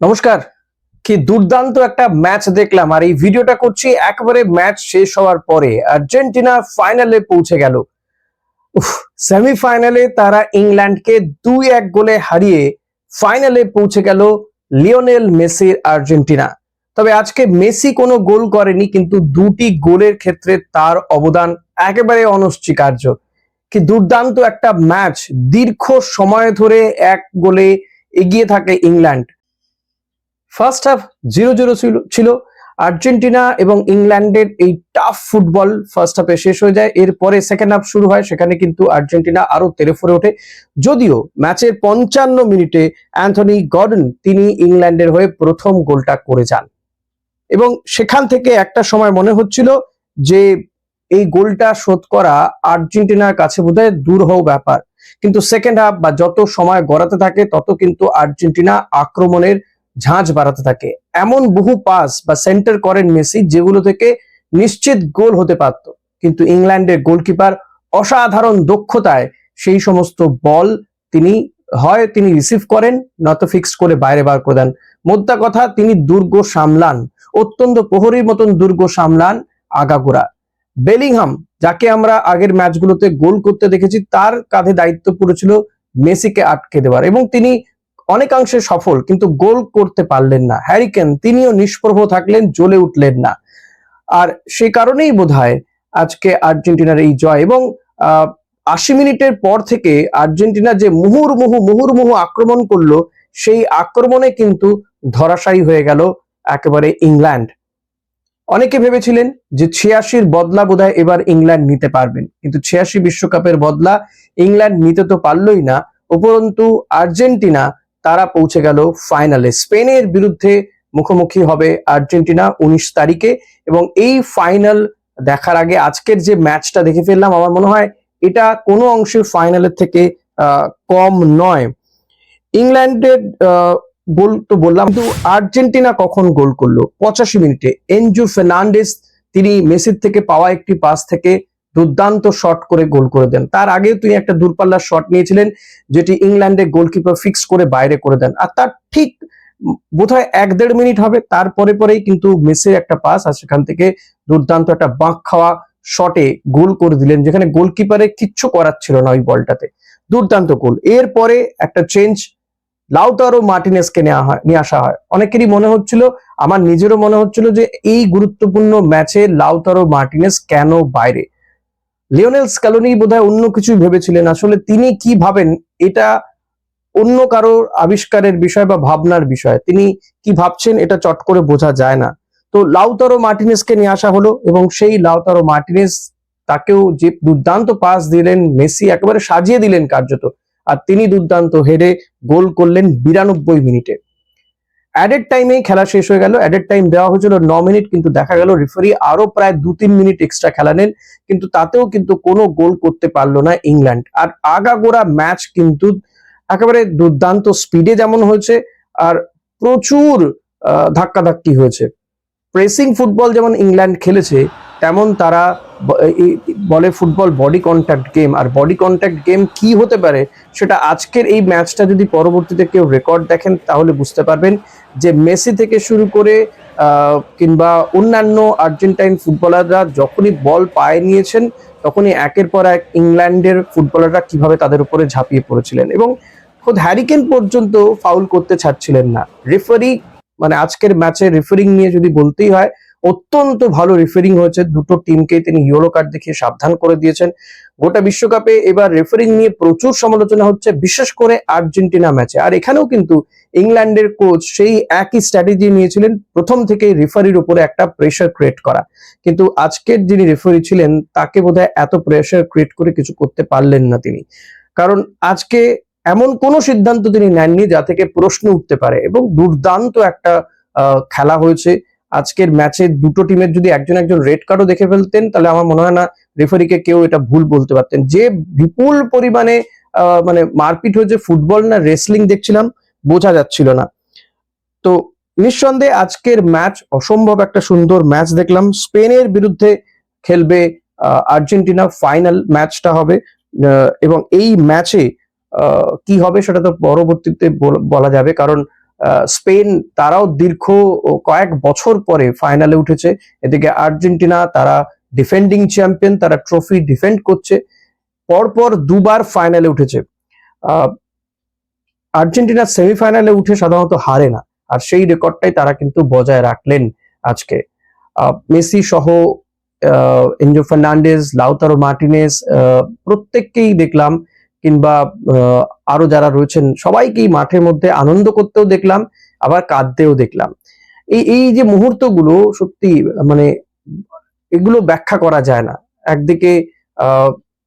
নমস্কার। কি দুর্দান্ত একটা ম্যাচ দেখলাম, আর এই ভিডিওটা করছি একেবারে ম্যাচ শেষ হওয়ার পরে। আর্জেন্টিনা ফাইনালে পৌঁছে গেল। সেমিফাইনালে তারা ইংল্যান্ডকে 2-1 গোলে হারিয়ে ফাইনালে পৌঁছে গেল লিওনেল মেসির আর্জেন্টিনা। তবে আজকে মেসি কোনো গোল করেনি, কিন্তু দুটি গোলের ক্ষেত্রে তার অবদান একেবারে অনস্বীকার্য। কি দুর্দান্ত একটা ম্যাচ, দীর্ঘ সময় ধরে 1 গোলে এগিয়ে থাকে ইংল্যান্ড। ফার্স্ট হাফ 0-0 ছিল। আর্জেন্টিনা এবং ইংল্যান্ডের এই টাফ ফুটবল ফার্স্ট হাফে শেষ হয়ে যায়। এরপরে সেকেন্ড হাফ শুরু হয়, সেখানে কিন্তু আর্জেন্টিনা আরো তেড়েফুঁড়ে ওঠে। যদিও ম্যাচের 55 মিনিটে অ্যান্থনি গর্ডন তিনি ইংল্যান্ডের হয়ে প্রথম গোলটা করে যান, এবং সেখান থেকে একটা সময় মনে হচ্ছিল যে এই গোলটা শোধ করা আর্জেন্টিনার কাছে বোধহয় দুরূহ ব্যাপার। কিন্তু সেকেন্ড হাফ বা যত সময় গড়াতে থাকে তত কিন্তু আর্জেন্টিনা আক্রমণের ঝাঁঝ বাড়াতে থাকে। এমন বহু পাস বা সেন্টার করেন মেসি যেগুলো থেকে নিশ্চিত গোল হতে পারত, কিন্তু ইংল্যান্ডের গোলকিপার অসাধারণ দক্ষতায় সেই সমস্ত বল তিনি রিসিভ করেন, নয়তো ফিক্স করে বাইরে বার করে দেন। মোদ্দা কথা, তিনি দুর্গ সামলান, অত্যন্ত প্রহরীর মতন দুর্গ সামলান আগাগোড়া। বেলিংহাম, যাকে আমরা আগের ম্যাচগুলোতে গোল করতে দেখেছি, তার কাঁধে দায়িত্ব পড়েছিল মেসিকে আটকে দেওয়ার, এবং তিনি অনেকাংশে সফল, কিন্তু গোল করতে পারলেন না। হ্যারি কেন তিনিও নিষ্প্রভ থাকলেন, জ্বলে উঠলেন না। আর সেই কারণেই বোধহয় আজকে আর্জেন্টিনার এই জয়। এবং 80 মিনিটের পর থেকে আর্জেন্টিনা যে মুহুর্মুহু আক্রমণ করলো, সেই আক্রমণে কিন্তু ধরাশায়ী হয়ে গেল একেবারে ইংল্যান্ড। অনেকে ভেবেছিলেন যে 86-র বদলা বোধহয় এবার ইংল্যান্ড নিতে পারবেন, কিন্তু 86 বিশ্বকাপের বদলা ইংল্যান্ড নিতে তো পারলই না, উপরন্তু আর্জেন্টিনা তারা পৌঁছে গেল ফাইনালে। স্পেনের বিরুদ্ধে মুখোমুখি হবে আর্জেন্টিনা 19 তারিখে। এবং এই ফাইনাল দেখার আগে আজকের যে ম্যাচটা দেখে ফেললাম, আমার মনে হয় এটা কোনো অংশে ফাইনালের থেকে কম নয়। ইংল্যান্ডের গোল তো বললাম, কিন্তু আর্জেন্টিনা কখন গোল করলো? 85 মিনিটে এনজু ফার্নান্ডেজ তিনি মেসির থেকে পাওয়া একটি পাস থেকে দুর্দান্ত শট করে গোল করে দেন। তার আগেও তিনি একটা দূরপাল্লার শট নিয়েছিলেন, যেটি ইংল্যান্ডের গোলকিপার ফিক্স করে বাইরে করে দেন। আর তার ঠিক বোধহয় 1-1.5 মিনিট হবে তারপরে পরেই কিন্তু মেসির একটা পাস, আর সেখান থেকে দুর্দান্ত একটা বাঁক খাওয়া শটে গোল করে দিলেন, যেখানে গোলকিপারের কিচ্ছু করার ছিল না ওই বলটাতে। দুর্দান্ত গোল। এরপরে একটা চেঞ্জ, লাউতারো মার্টিনেজকে নিয়ে আসা হয়। অনেকেরই মনে হচ্ছিল, আমার নিজেরও মনে হচ্ছিল যে এই গুরুত্বপূর্ণ ম্যাচে লাউতারো মার্টিনেজ কেন বাইরে? লিওনেল স্ক্যালোনি বোধহয় অন্য কিছু ভেবেছিলেন। আসলে তিনি কি ভাবেন এটা অন্য কারোর আবিষ্কারের বিষয় বা ভাবনার বিষয়। তিনি কি ভাবছেন এটা চট করে বোঝা যায় না। তো লাউতারো মার্টিনেজকে নিয়ে আসা হলো, এবং সেই লাউতারো মার্টিনেজ তাকেও যে দুর্দান্ত পাস দিলেন, মেসি একেবারে সাজিয়ে দিলেন কার্যত, আর তিনি দুর্দান্ত হেডে গোল করলেন 92 মিনিটে। অ্যাডেড টাইমে খেলা শেষ হয়ে গেল। অ্যাডেড টাইম দেওয়া হয়েছিল 9 মিনিট, কিন্তু দেখা গেল রেফারি আরো প্রায় 2-3 মিনিট এক্সট্রা খেলা নেন, কিন্তু তাতেও কিন্তু কোনো গোল করতে পারলো না ইংল্যান্ড। আর আগাগোড়া ম্যাচ কিন্তু একেবারে দুর্দান্ত স্পিডে যেমন হয়েছে, আর প্রচুর ধাক্কাধাক্কি হয়েছে। প্রেসিং ফুটবল যেমন ইংল্যান্ড খেলেছে, তেমন তারা বলে ফুটবল বডি কন্ট্যাক্ট গেম। আর বডি কন্ট্যাক্ট গেম কি হতে পারে সেটা আজকের এই ম্যাচটা যদি পরবর্তীতে কেউ রেকর্ড দেখেন তাহলে বুঝতে পারবেন, যে মেসি থেকে শুরু করে কিংবা অন্যান্য আর্জেন্টাইন ফুটবলাররা যখনই বল পায়ে নিয়েছেন, তখনই একের পর এক ইংল্যান্ডের ফুটবলাররা কিভাবে তাদের উপরে ঝাঁপিয়ে পড়েছিলেন, এবং খোদ হ্যারি কেন পর্যন্ত ফাউল করতে ছাড়ছিলেন না। রেফারি, মানে আজকের ম্যাচে রেফারিং নিয়ে যদি বলতেই হয়, অত্যন্ত ভালো রেফারিং হয়েছে। দুটো টিমকে তিনি ইয়েলো কার্ড দেখিয়ে সাবধান করে দিয়েছেন। গোটা বিশ্বকাপে এবার রেফারিং নিয়ে প্রচুর সমালোচনা হচ্ছে, বিশেষ করে আর্জেন্টিনা ম্যাচে। আর এখানেও কিন্তু ইংল্যান্ডের কোচ সেই একই স্ট্র্যাটেজি নিয়েছিলেন, প্রথম থেকেই রেফারির উপরে একটা প্রেশার ক্রিয়েট করা। কিন্তু আজকের যিনি রেফারি ছিলেন তাকে বোধহয় এত প্রেশার ক্রিয়েট করে কিছু করতে পারলেন না তিনি, কারণ আজকে এমন কোন সিদ্ধান্ত তিনি নেননি যা থেকে প্রশ্ন উঠতে পারে। এবং দুর্দান্ত একটা খেলা হয়েছে আজকের ম্যাচে। দুটো টিমের যদি একজন একজন রেড কার্ডও দেখে ফেলতেন, তাহলে আমার মনে হয় না রেফারিকে কেউ এটা ভুল বলতে পারতেন। যে বিপুল পরিমাণে মানে মারপিট হয়েছে, ফুটবল না রেসলিং দেখছিলাম, বোঝা যাচ্ছিল না। তো নিঃসন্দেহে আজকের ম্যাচ অসম্ভব একটা সুন্দর ম্যাচ দেখলাম। স্পেনের বিরুদ্ধে খেলবে আর্জেন্টিনা, ফাইনাল ম্যাচটা হবে, এবং এই ম্যাচে কি হবে সেটা তো পরবর্তীতে বলা যাবে, কারণ স্পেন তারাও দীর্ঘ কয়েক বছর পরে ফাইনালে উঠেছে। এদিকে আর্জেন্টিনা, তারা ডিফেন্ডিং চ্যাম্পিয়ন, তারা ট্রফি ডিফেন্ড করছে, পরপর দুবার ফাইনালে উঠেছে। আর্জেন্টিনা সেমিফাইনালে উঠে সাধারণত হারে না, আর সেই রেকর্ডটাই তারা কিন্তু বজায় রাখলেন আজকে। মেসি সহ এনজো ফার্নান্ডেজ, লাউতারো মার্টিনেজ, প্রত্যেককেই দেখলাম, কিংবা আরো যারা রয়েছেন সবাইকেই মাঠের মধ্যে আনন্দ করতেও দেখলাম, আবার কাঁদতেও দেখলাম। এই যে মুহূর্তগুলো সত্যি মানে এগুলো ব্যাখ্যা করা যায় না। একদিকে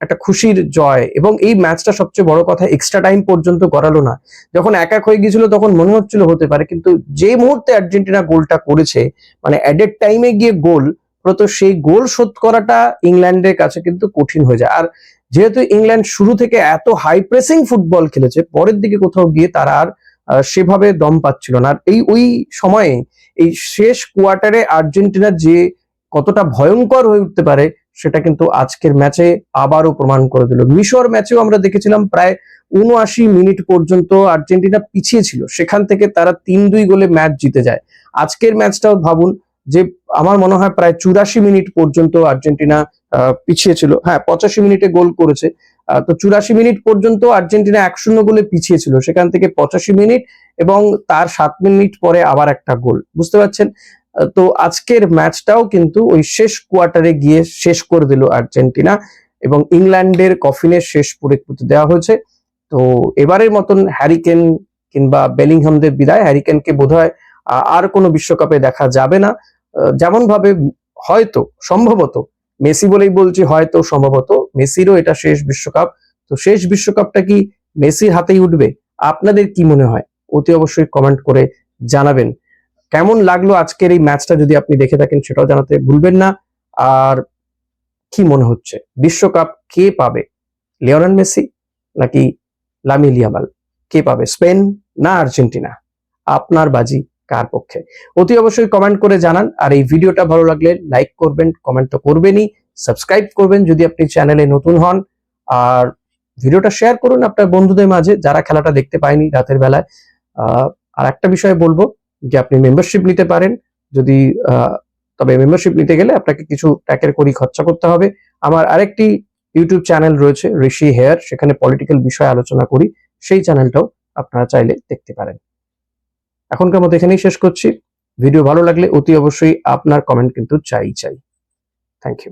একটা খুশির জয়, এবং এই ম্যাচটা সবচেয়ে বড় কথা এক্সট্রা টাইম পর্যন্ত গড়ালো না। যখন 1-1 হয়ে গিয়েছিল তখন মনে হচ্ছিল হতে পারে, কিন্তু যে মুহূর্তে আর্জেন্টিনা গোলটা করেছে, মানে অ্যাডেড টাইমে গিয়ে গোল, প্রত সেই গোল শোধ করাটা ইংল্যান্ডের কাছে কিন্তু কঠিন হয়ে যায়। আর যেহেতু ইংল্যান্ড শুরু থেকে এত হাই প্রেসিং ফুটবল খেলেছে, পরের দিকে কোথাও গিয়ে তারা আর সেভাবে দম পাচ্ছিল না। আর ওই সময়ে এই শেষ কোয়ার্টারে আর্জেন্টিনা যে কতটা ভয়ঙ্কর হয়ে উঠতে পারে, সেটা কিন্তু আজকের ম্যাচে আবারও প্রমাণ করে দিল। মিশর ম্যাচেও আমরা দেখেছিলাম প্রায় ৭৯ মিনিট পর্যন্ত আর্জেন্টিনা পিছিয়ে ছিল, সেখান থেকে তারা ৩-২ গোলে ম্যাচ জিতে যায়। আজকের ম্যাচটাও ভাবুন, যে আমার মনে হয় প্রায় ৮৪ মিনিট পর্যন্ত আর্জেন্টিনা পিছিয়ে ছিল। হ্যাঁ, ৮৫ মিনিটে গোল করেছে, তো ৮৪ মিনিট পর্যন্ত আর্জেন্টিনা ১-০ গোলে পিছিয়ে ছিল, সেখান থেকে ৮৫ মিনিট এবং তার ৭ মিনিট পরে আবার একটা গোল। বুঝতে পারছেন? তো আজকের ম্যাচটাও কিন্তু ওই শেষ কোয়ার্টারে গিয়ে শেষ করে দিল আর্জেন্টিনা, এবং ইংল্যান্ডের কফিনের শেষ পুরে পুঁতে দেওয়া হয়েছে। তো এবারের মতন হ্যারিকেন কিংবা বেলিংহামদের বিদায়, হ্যারিকেনকে বোধহয় আর কোনো বিশ্বকাপে দেখা যাবে না। যেমন ভাবে হয়তো সম্ভবত, মেসি বলেই বলছি হয়তো সম্ভবত, মেসিরও এটা শেষ বিশ্বকাপ। তো শেষ বিশ্বকাপটা কি মেসির হাতেই উঠবে? আপনাদের কি মনে হয়? অতি অবশ্যই কমেন্ট করে জানাবেন। কেমন লাগলো আজকের এই ম্যাচটা, যদি আপনি দেখে থাকেন সেটাও জানাতে ভুলবেন না। আর কি মনে হচ্ছে, বিশ্বকাপ কে পাবে? লিওনেল মেসি নাকি লামিন ইয়ামাল? কে পাবে, স্পেন না আর্জেন্টিনা? আপনার বাজি কার পক্ষে? অতি অবশ্যই কমেন্ট করে জানান। আর এই ভিডিওটা ভালো লাগলে লাইক করবেন, কমেন্ট তো করবেনই, সাবস্ক্রাইব করবেন যদি আপনি চ্যানেলে নতুন হন, আর ভিডিওটা শেয়ার করুন আপনার বন্ধুদের মাঝে যারা খেলাটা দেখতে পায়নি রাতের বেলায়। আর একটা বিষয় বলবো, যে আপনি মেম্বারশিপ নিতে পারেন, যদি তবে মেম্বারশিপ নিতে গেলে আপনাকে কিছু টাকার কড়ি খরচা করতে হবে। আমার আরেকটি ইউটিউব চ্যানেল রয়েছে, ঋষি হেয়ার, সেখানে পলিটিক্যাল বিষয় আলোচনা করি, সেই চ্যানেলটাও আপনারা চাইলে দেখতে পারেন। এখনকার মতো এখানেই শেষ করছি। ভিডিও ভালো লাগলে অতি অবশ্যই আপনার কমেন্ট কিন্তু চাই। Thank you.